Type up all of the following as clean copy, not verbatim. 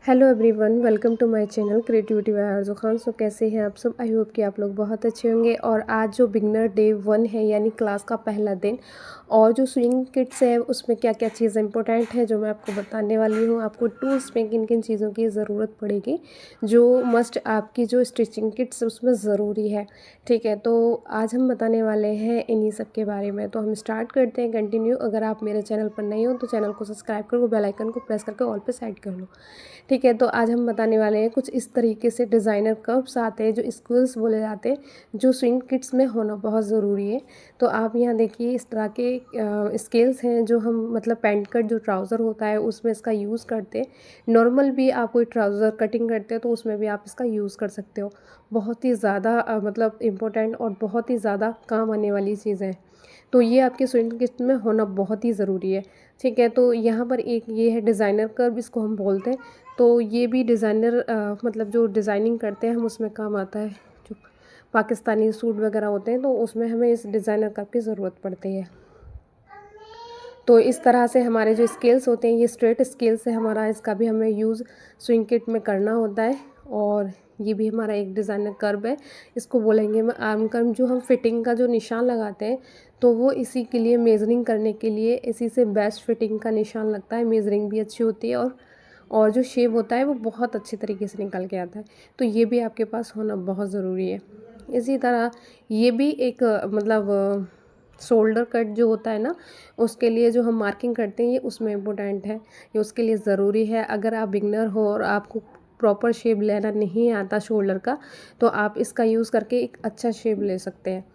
Hello everyone, welcome to my channel creativity by Arzoo Khan. So कैसे हैं आप सब? आई होप कि आप लोग बहुत अच्छे होंगे। और आज जो बिगनर डे 1 है यानी क्लास का पहला दिन, और जो स्विंग किट्स है उसमें क्या क्या चीज़ें इंपॉर्टेंट है जो मैं आपको बताने वाली हूँ। आपको टूल्स में किन किन चीज़ों की ज़रूरत पड़ेगी, जो मस्ट आपकी जो स्टिचिंग किट्स उसमें ज़रूरी है। ठीक है, तो आज हम बताने वाले हैं इन्हीं सब के बारे में। तो हम स्टार्ट करते हैं कंटिन्यू। अगर आप मेरे चैनल पर नए हो तो चैनल को सब्सक्राइब करो, बेल आइकन को प्रेस करके ऑल पे सेट कर लो। ठीक है, तो आज हम बताने वाले हैं कुछ इस तरीके से डिज़ाइनर कर्व्स आते हैं जो स्किल्स बोले जाते हैं, जो स्विंग किट्स में होना बहुत ज़रूरी है। तो आप यहाँ देखिए, इस तरह के स्केल्स हैं जो हम मतलब पैंट कट जो ट्राउज़र होता है उसमें इसका यूज़ करते हैं। नॉर्मल भी आप कोई ट्राउज़र कटिंग करते हो तो उसमें भी आप इसका यूज़ कर सकते हो। बहुत ही ज़्यादा मतलब इम्पोर्टेंट और बहुत ही ज़्यादा काम आने वाली चीज़ है। तो ये आपके स्विंग किट में होना बहुत ही ज़रूरी है। ठीक है, तो यहाँ पर एक ये है डिज़ाइनर कर्व, इसको हम बोलते हैं। तो ये भी डिज़ाइनर मतलब जो डिज़ाइनिंग करते हैं हम उसमें काम आता है। जो पाकिस्तानी सूट वगैरह होते हैं तो उसमें हमें इस डिज़ाइनर कर्व की ज़रूरत पड़ती है। तो इस तरह से हमारे जो स्केल्स होते हैं ये स्ट्रेट स्केल्स है हमारा, इसका भी हमें यूज़ स्विंग किट में करना होता है। और ये भी हमारा एक डिज़ाइनर कर्व है, इसको बोलेंगे हम आर्म कर्व। जो हम फिटिंग का जो निशान लगाते हैं तो वो इसी के लिए, मेजरिंग करने के लिए इसी से बेस्ट फिटिंग का निशान लगता है। मेजरिंग भी अच्छी होती है और जो शेप होता है वो बहुत अच्छी तरीके से निकल के आता है। तो ये भी आपके पास होना बहुत ज़रूरी है। इसी तरह ये भी एक मतलब शोल्डर कट जो होता है ना, उसके लिए जो हम मार्किंग करते हैं ये उसमें इम्पोर्टेंट है, ये उसके लिए ज़रूरी है। अगर आप बिगनर हो और आपको प्रॉपर शेप लेना नहीं आता शोल्डर का, तो आप इसका यूज़ करके एक अच्छा शेप ले सकते हैं।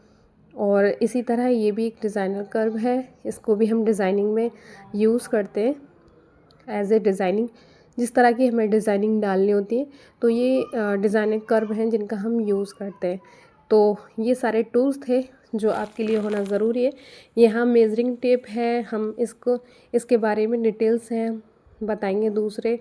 और इसी तरह ये भी एक डिज़ाइनर कर्व है, इसको भी हम डिज़ाइनिंग में यूज़ करते हैं एज ए डिज़ाइनिंग। जिस तरह की हमें डिज़ाइनिंग डालनी होती है तो ये डिज़ाइनर कर्व हैं जिनका हम यूज़ करते हैं। तो ये सारे टूल्स थे जो आपके लिए होना ज़रूरी है। यहाँ मेजरिंग टेप है, हम इसको इसके बारे में डिटेल्स हैं बताएंगे दूसरे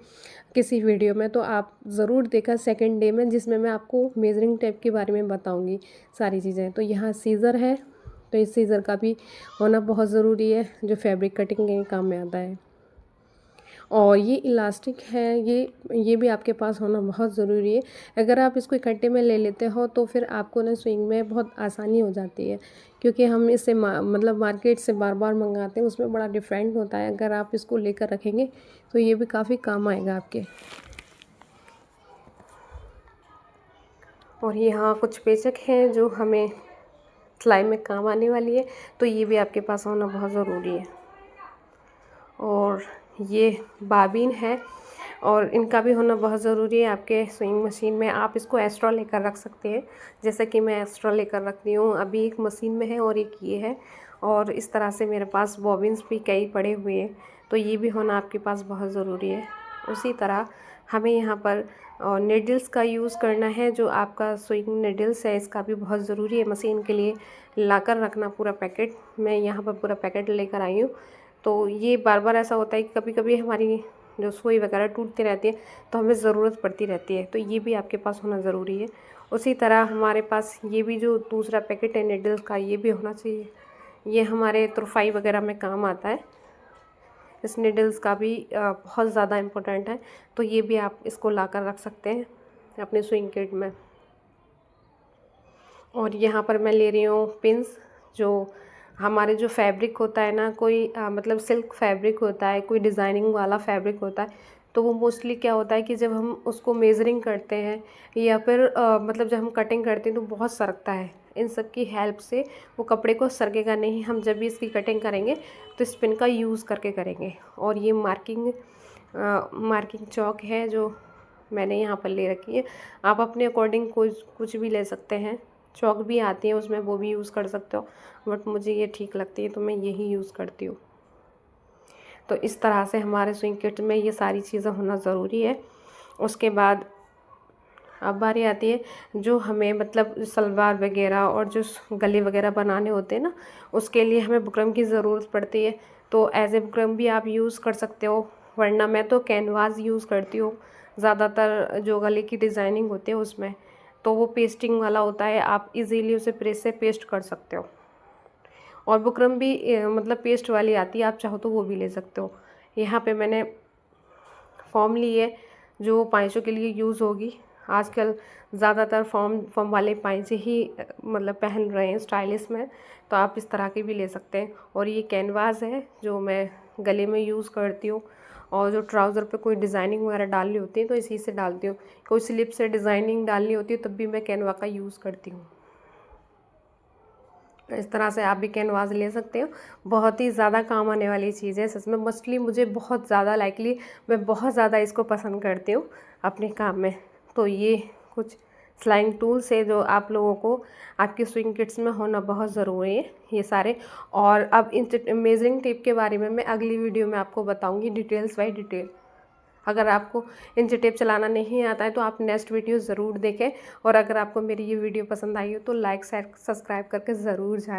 किसी वीडियो में, तो आप ज़रूर देखा सेकंड डे में, जिसमें मैं आपको मेजरिंग टेप के बारे में बताऊंगी सारी चीज़ें। तो यहाँ सीज़र है, तो इस सीज़र का भी होना बहुत ज़रूरी है जो फैब्रिक कटिंग के काम में आता है। और ये इलास्टिक है, ये भी आपके पास होना बहुत ज़रूरी है। अगर आप इसको इकट्ठे में ले लेते हो तो फिर आपको ना स्विंग में बहुत आसानी हो जाती है, क्योंकि हम इसे मतलब मार्केट से बार बार मंगाते हैं, उसमें बड़ा डिफरेंट होता है। अगर आप इसको लेकर रखेंगे तो ये भी काफ़ी काम आएगा आपके। और यहाँ कुछ पेचक हैं जो हमें सिलाई में काम आने वाली है, तो ये भी आपके पास होना बहुत ज़रूरी है। और ये बाबिन है और इनका भी होना बहुत ज़रूरी है आपके स्विंग मशीन में। आप इसको एक्स्ट्रा लेकर रख सकते हैं, जैसे कि मैं एक्स्ट्रा लेकर रखती हूँ। अभी एक मशीन में है और एक ये है, और इस तरह से मेरे पास बॉबिन्स भी कई पड़े हुए हैं, तो ये भी होना आपके पास बहुत ज़रूरी है। उसी तरह हमें यहाँ पर नीडल्स का यूज़ करना है। जो आपका स्विंग नीडल्स है इसका भी बहुत ज़रूरी है मशीन के लिए लाकर रखना। पूरा पैकेट, मैं यहाँ पर पूरा पैकेट लेकर आई हूँ। तो ये बार बार ऐसा होता है कि कभी कभी हमारी जो सुई वगैरह टूटती रहती है तो हमें ज़रूरत पड़ती रहती है, तो ये भी आपके पास होना ज़रूरी है। उसी तरह हमारे पास ये भी जो दूसरा पैकेट है नीडल्स का, ये भी होना चाहिए। ये हमारे तुरपाई वगैरह में काम आता है। इस नीडल्स का भी बहुत ज़्यादा इम्पोर्टेंट है, तो ये भी आप इसको ला कर रख सकते हैं अपने स्विंग किट में। और यहाँ पर मैं ले रही हूँ पिंस। जो हमारे जो फैब्रिक होता है ना, कोई मतलब सिल्क फैब्रिक होता है, कोई डिज़ाइनिंग वाला फैब्रिक होता है, तो वो मोस्टली क्या होता है कि जब हम उसको मेज़रिंग करते हैं या फिर मतलब जब हम कटिंग करते हैं तो बहुत सरकता है। इन सब की हेल्प से वो कपड़े को सरकेगा नहीं। हम जब भी इसकी कटिंग करेंगे तो स्पिन का यूज़ करके करेंगे। और ये मार्किंग चौक है जो मैंने यहाँ पर ले रखी है। आप अपने अकॉर्डिंग कुछ भी ले सकते हैं। चौक भी आती है उसमें, वो भी यूज़ कर सकते हो, बट मुझे ये ठीक लगती है तो मैं यही यूज़ करती हूँ। तो इस तरह से हमारे स्विंग किट में ये सारी चीज़ें होना ज़रूरी है। उसके बाद अब बारी आती है जो हमें मतलब सलवार वगैरह और जो गले वगैरह बनाने होते हैं ना, उसके लिए हमें बुकरम की ज़रूरत पड़ती है। तो एज ए बुकरम भी आप यूज़ कर सकते हो, वरना मैं तो कैनवास यूज़ करती हूँ ज़्यादातर। जो गले की डिज़ाइनिंग होती है उसमें तो वो पेस्टिंग वाला होता है, आप इजीली उसे प्रेस से पेस्ट कर सकते हो। और बुकरम भी मतलब पेस्ट वाली आती है, आप चाहो तो वो भी ले सकते हो। यहाँ पे मैंने फॉर्म ली है जो पाइचों के लिए यूज़ होगी। आजकल ज़्यादातर फॉर्म वाले पाइचे ही मतलब पहन रहे हैं स्टाइलिश में, तो आप इस तरह के भी ले सकते हैं। और ये कैनवास है जो मैं गले में यूज़ करती हूँ, और जो ट्राउज़र पे कोई डिज़ाइनिंग वगैरह डालनी होती है तो इसी से डालती हूँ। कोई स्लिप से डिज़ाइनिंग डालनी होती है तब भी मैं कैनवा का यूज़ करती हूँ। इस तरह से आप भी कैनवास ले सकते हो। बहुत ही ज़्यादा काम आने वाली चीज़ है सच में। मोस्टली मुझे बहुत ज़्यादा लाइकली मैं बहुत ज़्यादा इसको पसंद करती हूँ अपने काम में। तो ये कुछ स्लाइंग टूल्स है जो आप लोगों को आपके स्विंग किट्स में होना बहुत ज़रूरी है ये सारे। और अब इन मेजरिंग टेप के बारे में मैं अगली वीडियो में आपको बताऊँगी डिटेल्स बाय डिटेल। अगर आपको इंच टेप चलाना नहीं आता है तो आप नेक्स्ट वीडियो ज़रूर देखें। और अगर आपको मेरी ये वीडियो पसंद आई हो तो लाइक शेयर सब्सक्राइब करके ज़रूर जाए।